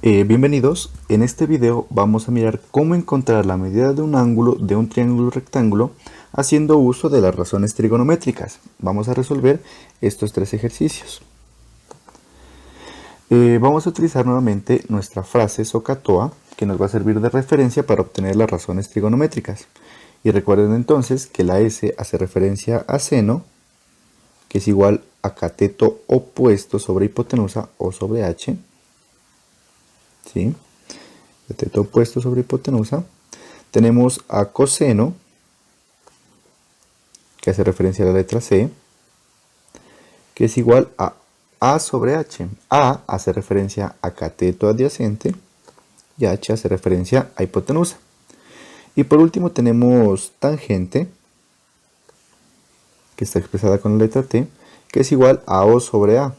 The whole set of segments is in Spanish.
Bienvenidos, en este video vamos a mirar cómo encontrar la medida de un ángulo de un triángulo rectángulo haciendo uso de las razones trigonométricas. Vamos a resolver estos tres ejercicios. Vamos a utilizar nuevamente nuestra frase SOHCAHTOA, que nos va a servir de referencia para obtener las razones trigonométricas. Y recuerden entonces que la S hace referencia a seno, que es igual a cateto opuesto sobre hipotenusa o sobre h. ¿Sí? Cateto opuesto sobre hipotenusa. Tenemos a coseno, que hace referencia a la letra C, que es igual a sobre h. A hace referencia a cateto adyacente y h hace referencia a hipotenusa. Y por último tenemos tangente, que está expresada con la letra T, que es igual a O sobre A.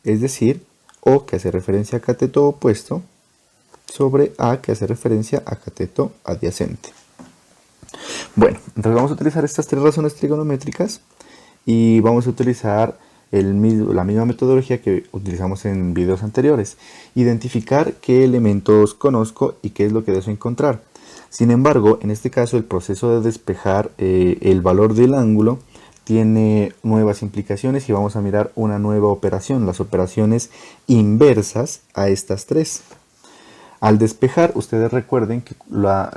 Es decir, O que hace referencia a cateto opuesto sobre A que hace referencia a cateto adyacente. Bueno, entonces vamos a utilizar estas tres razones trigonométricas y vamos a utilizar la misma metodología que utilizamos en videos anteriores. Identificar qué elementos conozco y qué es lo que deseo encontrar. Sin embargo, en este caso el proceso de despejar el valor del ángulo tiene nuevas implicaciones y vamos a mirar una nueva operación, las operaciones inversas a estas tres. Al despejar, ustedes recuerden que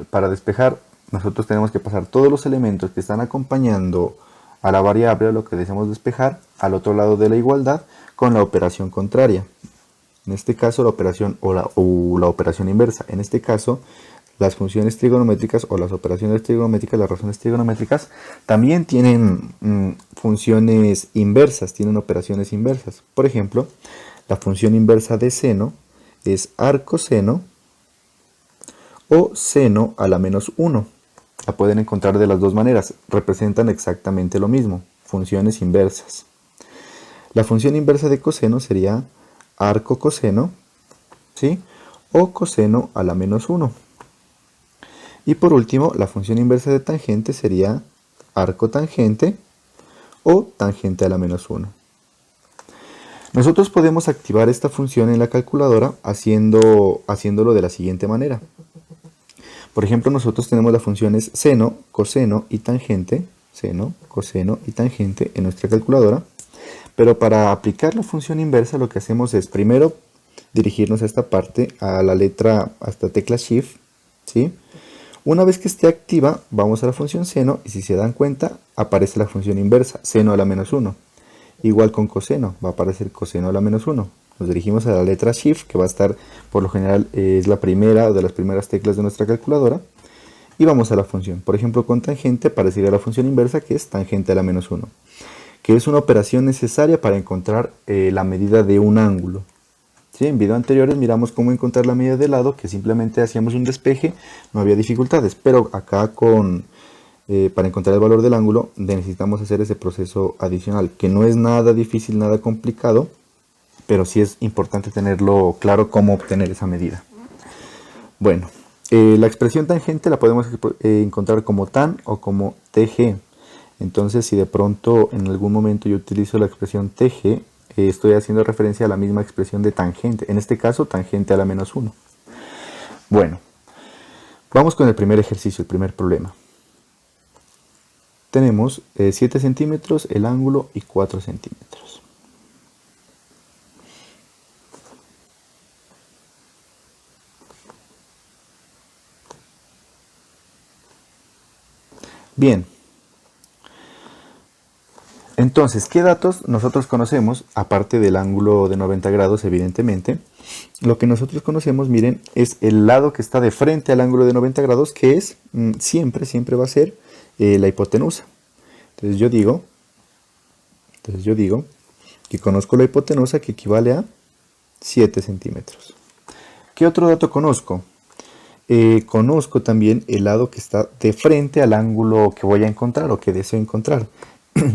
para despejar nosotros tenemos que pasar todos los elementos que están acompañando a la variable, a lo que deseamos despejar, al otro lado de la igualdad con la operación contraria. En este caso la operación o la operación inversa. En este caso las funciones trigonométricas o las operaciones trigonométricas, las razones trigonométricas, también tienen funciones inversas, tienen operaciones inversas. Por ejemplo, la función inversa de seno es arcoseno o seno a la menos 1. La pueden encontrar de las dos maneras, representan exactamente lo mismo, funciones inversas. La función inversa de coseno sería arco coseno, ¿sí? O coseno a la menos 1. Y por último, la función inversa de tangente sería arco tangente o tangente a la menos 1. Nosotros podemos activar esta función en la calculadora haciéndolo de la siguiente manera. Por ejemplo, nosotros tenemos las funciones seno, coseno y tangente, en nuestra calculadora, pero para aplicar la función inversa lo que hacemos es primero dirigirnos a esta parte, a esta tecla Shift, ¿sí? Una vez que esté activa, vamos a la función seno y si se dan cuenta, aparece la función inversa, seno a la menos 1. Igual con coseno, va a aparecer coseno a la menos 1. Nos dirigimos a la letra Shift, que va a estar, por lo general, es la primera de las primeras teclas de nuestra calculadora. Y vamos a la función. Por ejemplo, con tangente aparecería la función inversa, que es tangente a la menos 1. Que es una operación necesaria para encontrar la medida de un ángulo. ¿Sí? En videos anteriores miramos cómo encontrar la medida del lado, que simplemente hacíamos un despeje, no había dificultades. Pero acá para encontrar el valor del ángulo necesitamos hacer ese proceso adicional, que no es nada difícil, nada complicado, pero sí es importante tenerlo claro cómo obtener esa medida. Bueno, la expresión tangente la podemos encontrar como tan o como tg. Entonces, si de pronto en algún momento yo utilizo la expresión tg, estoy haciendo referencia a la misma expresión de tangente, en este caso tangente a la menos 1. Bueno, vamos con el primer ejercicio, el primer problema. Tenemos 7 centímetros el ángulo y 4 centímetros. Bien. Entonces, ¿qué datos nosotros conocemos? Aparte del ángulo de 90 grados, evidentemente. Lo que nosotros conocemos, miren, es el lado que está de frente al ángulo de 90 grados, que es, siempre va a ser la hipotenusa. Entonces yo digo que conozco la hipotenusa, que equivale a 7 centímetros. ¿Qué otro dato conozco? Conozco también el lado que está de frente al ángulo que voy a encontrar o que deseo encontrar.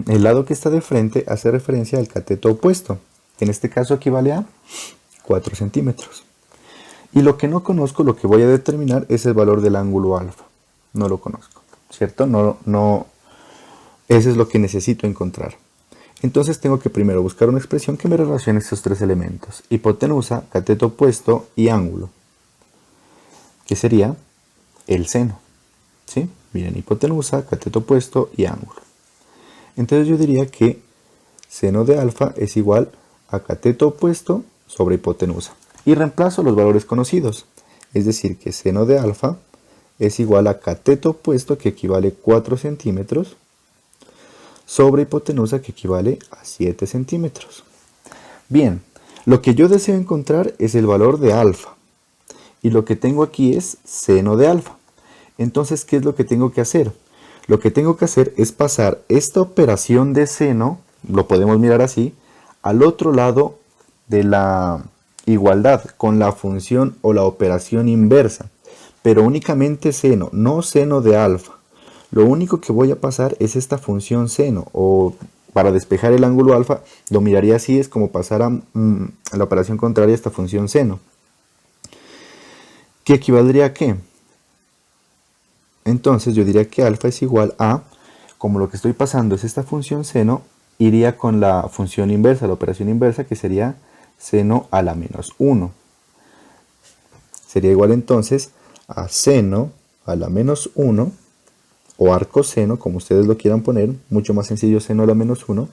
El lado que está de frente hace referencia al cateto opuesto, que en este caso equivale a 4 centímetros. Y lo que no conozco, lo que voy a determinar es el valor del ángulo alfa. No lo conozco, ¿cierto? No, ese es lo que necesito encontrar. Entonces tengo que primero buscar una expresión que me relacione estos tres elementos: hipotenusa, cateto opuesto y ángulo, que sería el seno. ¿Sí? Miren, hipotenusa, cateto opuesto y ángulo. Entonces yo diría que seno de alfa es igual a cateto opuesto sobre hipotenusa. Y reemplazo los valores conocidos. Es decir, que seno de alfa es igual a cateto opuesto, que equivale a 4 centímetros, sobre hipotenusa, que equivale a 7 centímetros. Bien, lo que yo deseo encontrar es el valor de alfa. Y lo que tengo aquí es seno de alfa. Entonces, ¿qué es lo que tengo que hacer? Lo que tengo que hacer es pasar esta operación de seno, lo podemos mirar así, al otro lado de la igualdad, con la función o la operación inversa. Pero únicamente seno, no seno de alfa. Lo único que voy a pasar es esta función seno, o para despejar el ángulo alfa, lo miraría así, es como pasar a la operación contraria a esta función seno. ¿Qué equivaldría a qué? Entonces yo diría que alfa es igual a, como lo que estoy pasando es esta función seno, iría con la función inversa, la operación inversa, que sería seno a la menos 1. Sería igual entonces a seno a la menos 1, o arcoseno, como ustedes lo quieran poner, mucho más sencillo, seno a la menos 1,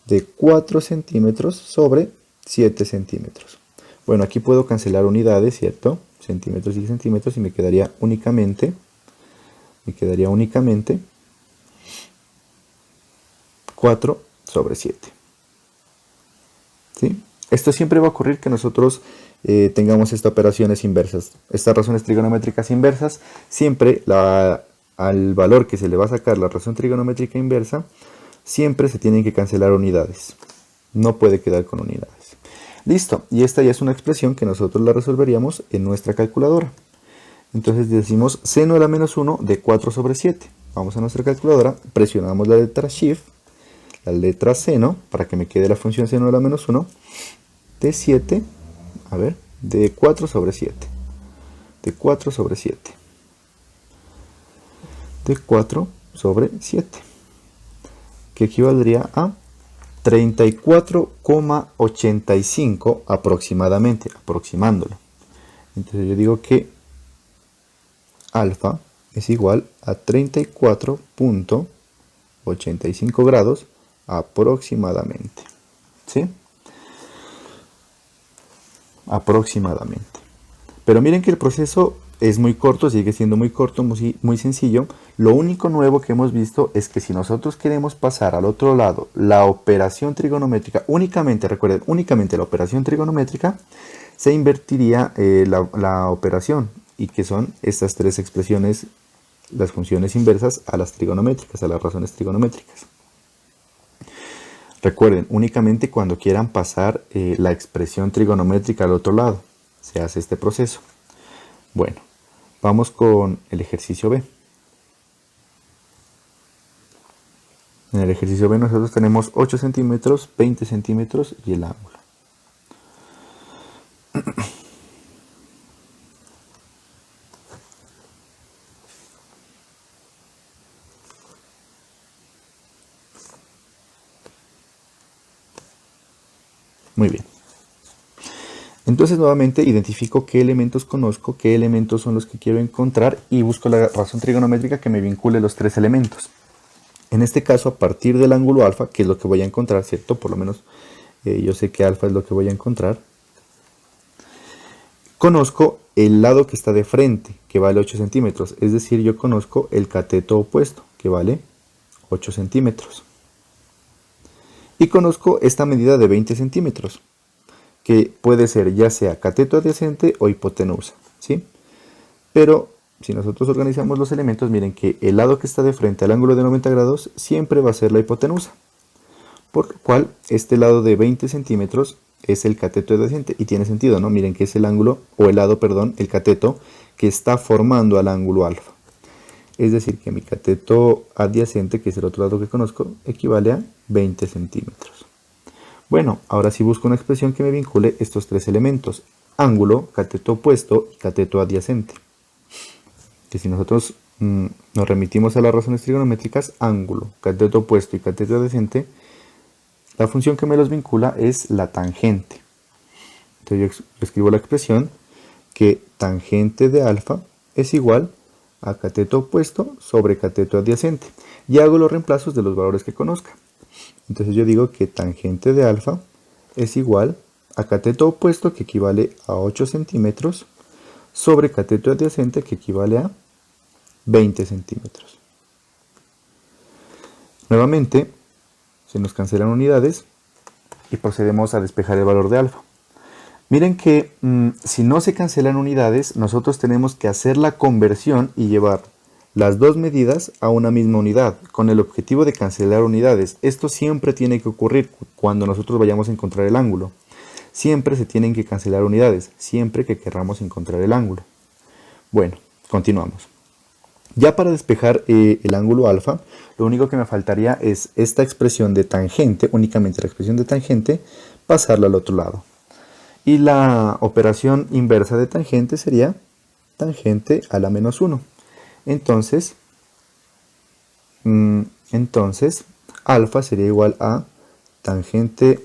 de 4 centímetros sobre 7 centímetros. Bueno, aquí puedo cancelar unidades, ¿cierto? Centímetros y centímetros, y me quedaría únicamente 4 sobre 7. ¿Sí? Esto siempre va a ocurrir que nosotros tengamos estas operaciones inversas, estas razones trigonométricas inversas. Siempre al valor que se le va a sacar la razón trigonométrica inversa, siempre se tienen que cancelar unidades. No puede quedar con unidades. Listo, y esta ya es una expresión que nosotros la resolveríamos en nuestra calculadora. Entonces decimos seno a la menos 1 de 4 sobre 7. Vamos a nuestra calculadora, presionamos la letra Shift, la letra seno, para que me quede la función seno a la menos 1, de 7, de 4 sobre 7. De 4 sobre 7. De 4 sobre 7. Que equivaldría a 34,85 aproximadamente, aproximándolo. Entonces yo digo que alfa es igual a 34,85 grados aproximadamente. ¿Sí? Aproximadamente. Pero miren que el proceso es muy corto, sigue siendo muy corto, muy sencillo. Lo único nuevo que hemos visto es que si nosotros queremos pasar al otro lado la operación trigonométrica, únicamente, recuerden, únicamente la operación trigonométrica, se invertiría la operación, y que son estas tres expresiones, las funciones inversas a las trigonométricas, a las razones trigonométricas. Recuerden, únicamente cuando quieran pasar la expresión trigonométrica al otro lado, se hace este proceso. Bueno, vamos con el ejercicio B. En el ejercicio B nosotros tenemos 8 centímetros, 20 centímetros y el ángulo. Muy bien. Entonces nuevamente identifico qué elementos conozco, qué elementos son los que quiero encontrar, y busco la razón trigonométrica que me vincule los tres elementos. En este caso, a partir del ángulo alfa, que es lo que voy a encontrar, ¿cierto? Por lo menos yo sé que alfa es lo que voy a encontrar. Conozco el lado que está de frente, que vale 8 centímetros. Es decir, yo conozco el cateto opuesto, que vale 8 centímetros. Y conozco esta medida de 20 centímetros, que puede ser ya sea cateto adyacente o hipotenusa, ¿sí? Pero si nosotros organizamos los elementos, miren que el lado que está de frente al ángulo de 90 grados siempre va a ser la hipotenusa, por lo cual este lado de 20 centímetros es el cateto adyacente, y tiene sentido, ¿no? Miren que es el ángulo, o el lado, perdón, el cateto que está formando al ángulo alfa. Es decir, que mi cateto adyacente, que es el otro lado que conozco, equivale a 20 centímetros. Bueno, ahora sí busco una expresión que me vincule estos tres elementos: ángulo, cateto opuesto y cateto adyacente. Que si nosotros nos remitimos a las razones trigonométricas, ángulo, cateto opuesto y cateto adyacente La función que me los vincula es la tangente. Entonces yo escribo la expresión que tangente de alfa es igual a cateto opuesto sobre cateto adyacente. Y hago los reemplazos de los valores que conozca. Entonces yo digo que tangente de alfa es igual a cateto opuesto, que equivale a 8 centímetros, sobre cateto adyacente, que equivale a 20 centímetros. Nuevamente, se nos cancelan unidades y procedemos a despejar el valor de alfa. Miren que si no se cancelan unidades, nosotros tenemos que hacer la conversión y llevar las dos medidas a una misma unidad, con el objetivo de cancelar unidades. Esto siempre tiene que ocurrir cuando nosotros vayamos a encontrar el ángulo. Siempre se tienen que cancelar unidades, siempre que querramos encontrar el ángulo. Bueno, continuamos. Ya para despejar el ángulo alfa, lo único que me faltaría es esta expresión de tangente, únicamente la expresión de tangente, pasarla al otro lado. Y la operación inversa de tangente sería tangente a la menos 1. Entonces, alfa sería igual a tangente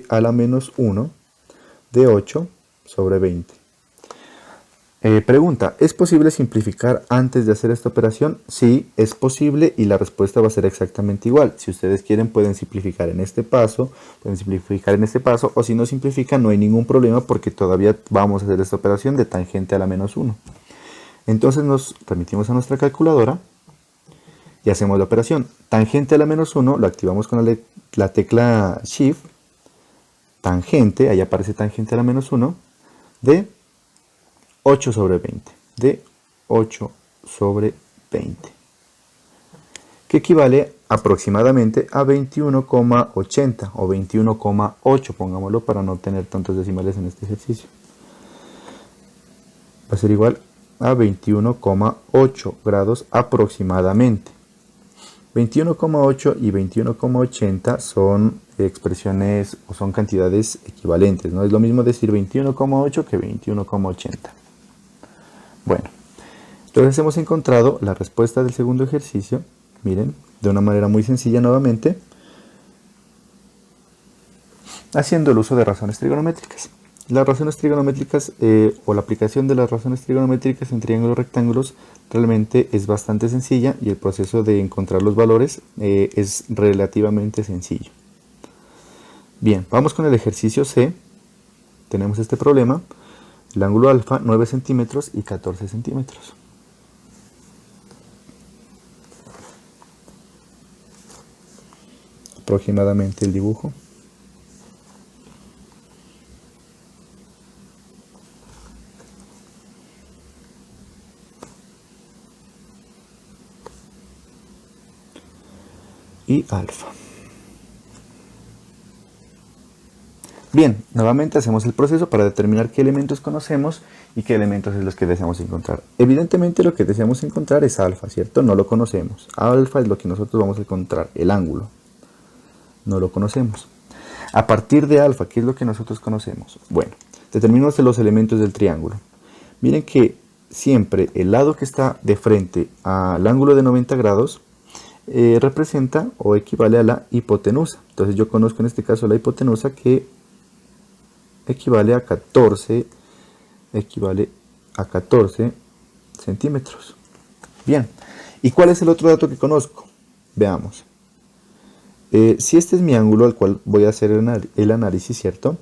a la menos 1 de 8 sobre 20. Pregunta, ¿es posible simplificar antes de hacer esta operación? Sí, es posible y la respuesta va a ser exactamente igual. Si ustedes quieren pueden simplificar en este paso, o si no simplifican no hay ningún problema porque todavía vamos a hacer esta operación de tangente a la menos 1. Entonces nos remitimos a nuestra calculadora y hacemos la operación. Tangente a la menos 1 lo activamos con la tecla Shift, tangente, ahí aparece tangente a la menos 1, de 8 sobre 20, de 8 sobre 20, que equivale aproximadamente a 21,80 o 21,8, pongámoslo para no tener tantos decimales en este ejercicio. Va a ser igual a 21,8 grados aproximadamente. 21,8 y 21,80 son expresiones o son cantidades equivalentes, no es lo mismo decir 21,8 que 21,80. Bueno, entonces hemos encontrado la respuesta del segundo ejercicio, miren, de una manera muy sencilla nuevamente, haciendo el uso de razones trigonométricas. Las razones trigonométricas o la aplicación de las razones trigonométricas en triángulos rectángulos realmente es bastante sencilla y el proceso de encontrar los valores es relativamente sencillo. Bien, vamos con el ejercicio C. Tenemos este problema. El ángulo alfa, 9 centímetros y 14 centímetros. Aproximadamente el dibujo. Y alfa. Bien, nuevamente hacemos el proceso para determinar qué elementos conocemos y qué elementos es los que deseamos encontrar. Evidentemente lo que deseamos encontrar es alfa, ¿cierto? No lo conocemos. Alfa es lo que nosotros vamos a encontrar, el ángulo. No lo conocemos. A partir de alfa, ¿qué es lo que nosotros conocemos? Bueno, determinamos los elementos del triángulo. Miren que siempre el lado que está de frente al ángulo de 90 grados representa o equivale a la hipotenusa. Entonces yo conozco en este caso la hipotenusa que equivale a 14 centímetros. Bien, ¿y cuál es el otro dato que conozco? Veamos. Si este es mi ángulo al cual voy a hacer el análisis, ¿cierto?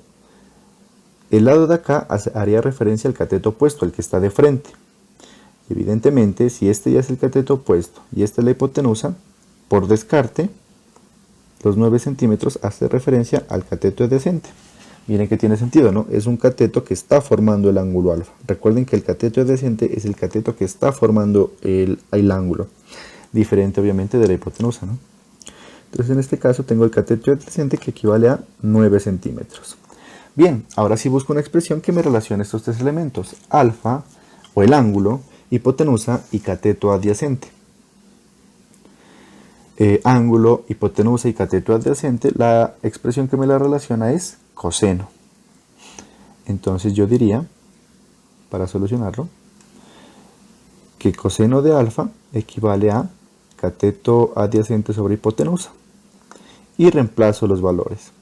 El lado de acá haría referencia al cateto opuesto, al que está de frente. Evidentemente, si este ya es el cateto opuesto y esta es la hipotenusa, por descarte, los 9 centímetros hace referencia al cateto adyacente. Miren que tiene sentido, ¿no? Es un cateto que está formando el ángulo alfa. Recuerden que el cateto adyacente es el cateto que está formando el ángulo. Diferente, obviamente, de la hipotenusa, ¿no? Entonces, en este caso, tengo el cateto adyacente que equivale a 9 centímetros. Bien, ahora sí busco una expresión que me relacione estos tres elementos. Alfa, o el ángulo, hipotenusa y cateto adyacente. Ángulo, hipotenusa y cateto adyacente, la expresión que me la relaciona es coseno. Entonces yo diría, para solucionarlo, que coseno de alfa equivale a cateto adyacente sobre hipotenusa y reemplazo los valores.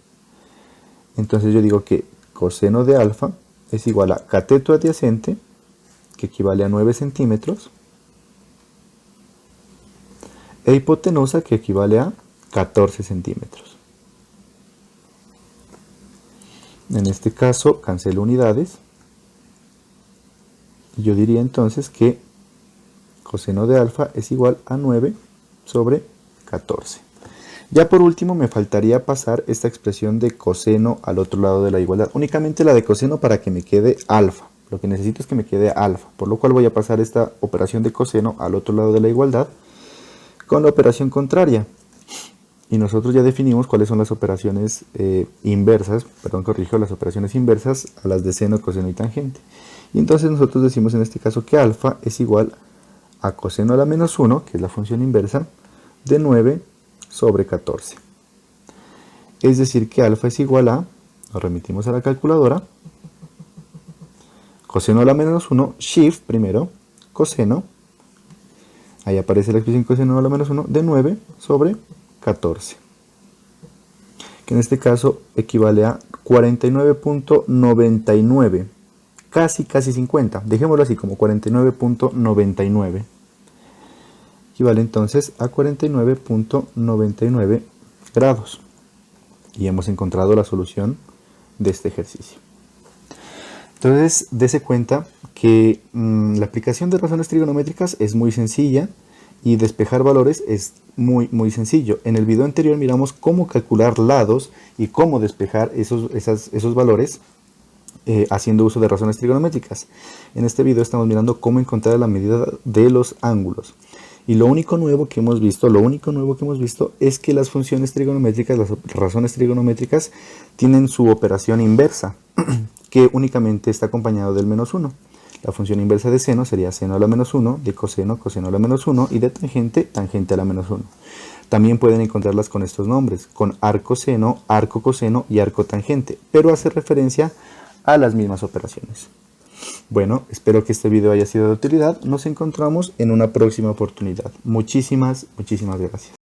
Entonces yo digo que coseno de alfa es igual a cateto adyacente, que equivale a 9 centímetros, e hipotenusa, que equivale a 14 centímetros. En este caso cancelo unidades y yo diría entonces que coseno de alfa es igual a 9 sobre 14. Ya por último me faltaría pasar esta expresión de coseno al otro lado de la igualdad, únicamente la de coseno para que me quede alfa. Lo que necesito es que me quede alfa, por lo cual voy a pasar esta operación de coseno al otro lado de la igualdad con la operación contraria. Y nosotros ya definimos cuáles son las operaciones inversas, las operaciones inversas a las de seno, coseno y tangente. Y entonces nosotros decimos en este caso que alfa es igual a coseno a la menos 1, que es la función inversa, de 9 sobre 14. Es decir que alfa es igual a, nos remitimos a la calculadora, coseno a la menos 1, shift primero, coseno, ahí aparece la expresión coseno a la menos 1, de 9 sobre 14, que en este caso equivale a 49.99, casi 50, dejémoslo así como 49.99, equivale entonces a 49.99 grados, y hemos encontrado la solución de este ejercicio. Entonces, dése cuenta que la aplicación de razones trigonométricas es muy sencilla y despejar valores es muy sencillo. En el video anterior miramos cómo calcular lados y cómo despejar esos valores haciendo uso de razones trigonométricas. En este video estamos mirando cómo encontrar la medida de los ángulos. Y lo único nuevo que hemos visto es que las funciones trigonométricas, las razones trigonométricas, tienen su operación inversa, que únicamente está acompañado del menos 1. La función inversa de seno sería seno a la menos 1, de coseno, coseno a la menos 1, y de tangente, tangente a la menos 1. También pueden encontrarlas con estos nombres, con arco seno, arco coseno y arco tangente, pero hace referencia a las mismas operaciones. Bueno, espero que este video haya sido de utilidad. Nos encontramos en una próxima oportunidad. Muchísimas gracias.